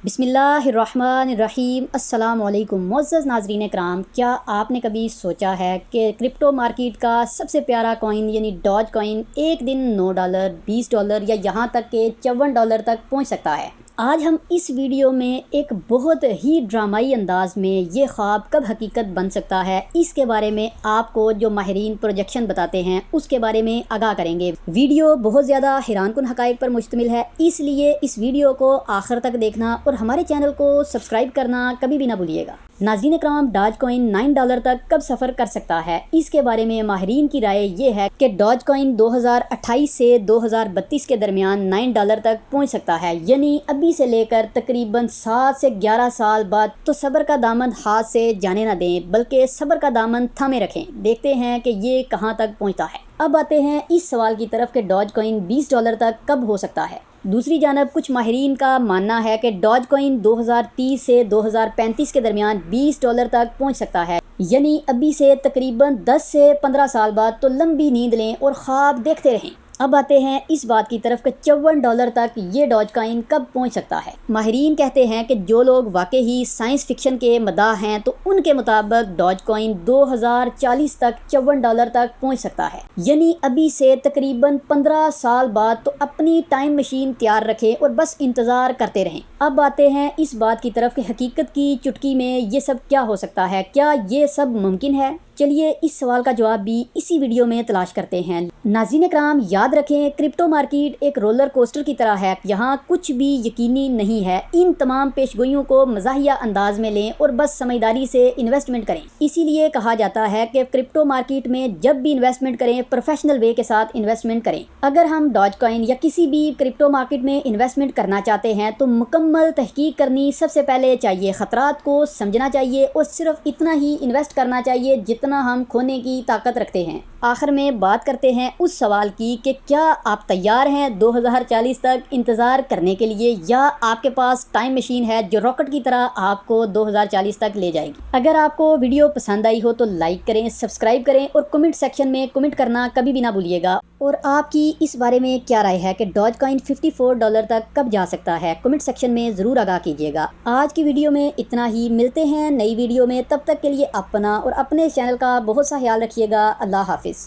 बिस्मिल्लाहिर्रहमानिर्रहीम। अस्सलाम वालेकुम मुअज़्ज़ज़ नाज़रीन इकराम, क्या आपने कभी सोचा है कि क्रिप्टो मार्केट का सबसे प्यारा कॉइन यानी डॉज कॉइन एक दिन $9, $20 या यहाँ तक के $54 तक पहुँच सकता है। आज हम इस वीडियो में एक बहुत ही ड्रामाई अंदाज में ये ख्वाब कब हकीकत बन सकता है, इसके बारे में आपको जो माहिरीन प्रोजेक्शन बताते हैं उसके बारे में आगाह करेंगे। वीडियो बहुत ज़्यादा हैरानकुन हक़ाइक़ पर मुश्तमिल है, इसलिए इस वीडियो को आखिर तक देखना और हमारे चैनल को सब्सक्राइब करना कभी भी ना भूलिएगा। नाज़रीन इकराम, डॉज कॉइन $9 तक कब सफ़र कर सकता है, इसके बारे में माहिरीन की राय ये है कि डॉज कॉइन 2028 से 2032 के दरमियान $9 तक पहुंच सकता है, यानी अभी से लेकर तकरीबन 7 से 11 साल बाद। तो सब्र का दामन हाथ से जाने ना दें, बल्कि सब्र का दामन थामे रखें। देखते हैं कि ये कहां तक पहुंचता है। अब आते हैं इस सवाल की तरफ कि डॉज कॉइन $20 तक कब हो सकता है। दूसरी जानब कुछ माहिरीन का मानना है कि डॉज कॉइन 2030 से 2035 के दरमियान $20 तक पहुंच सकता है, यानी अभी से तकरीबन 10 से 15 साल बाद। तो लंबी नींद लें और ख्वाब देखते रहें। अब आते हैं इस बात की तरफ कि $54 तक ये डॉज कॉइन कब पहुंच सकता है। माहिरीन कहते हैं कि जो लोग वाकई ही साइंस फिक्शन के मदाह हैं तो उनके मुताबिक डॉज कॉइन 2040 तक $54 तक पहुंच सकता है, यानी अभी से तकरीबन 15 साल बाद। तो अपनी टाइम मशीन तैयार रखें और बस इंतज़ार करते रहें। अब आते हैं इस बात की तरफ कि हकीकत की चुटकी में ये सब क्या हो सकता है, क्या ये सब मुमकिन है। चलिए इस सवाल का जवाब भी इसी वीडियो में तलाश करते हैं। नाज़रीन इकराम, याद रखें क्रिप्टो मार्केट एक रोलर कोस्टर की तरह है, यहाँ कुछ भी यकीनी नहीं है। इन तमाम पेशगोइयों को मज़ाहिया अंदाज में लें और बस समझदारी से इन्वेस्टमेंट करें। इसीलिए कहा जाता है कि क्रिप्टो मार्केट में जब भी इन्वेस्टमेंट करें प्रोफेशनल वे के साथ इन्वेस्टमेंट करें। अगर हम डॉज कॉइन या किसी भी क्रिप्टो मार्केट में इन्वेस्टमेंट करना चाहते हैं तो मुकम्मल तहकीक करनी सबसे पहले चाहिए, खतरात को समझना चाहिए और सिर्फ इतना ही इन्वेस्ट करना चाहिए जितना हम खोने की ताकत रखते हैं। आखिर में बात करते हैं उस सवाल की कि क्या आप तैयार हैं 2040 तक इंतज़ार करने के लिए, या आपके पास टाइम मशीन है जो रॉकेट की तरह आपको 2040 तक ले जाएगी। अगर आपको वीडियो पसंद आई हो तो लाइक करें, सब्सक्राइब करें और कमेंट सेक्शन में कमेंट करना कभी भी ना भूलिएगा। और आपकी इस बारे में क्या राय है कि डॉज कॉइन $54 तक कब जा सकता है, कमेंट सेक्शन में ज़रूर आगाह कीजिएगा। आज की वीडियो में इतना ही, मिलते हैं नई वीडियो में। तब तक के लिए अपना और अपने चैनल का बहुत सा ख्याल रखिएगा। अल्लाह हाफिज़।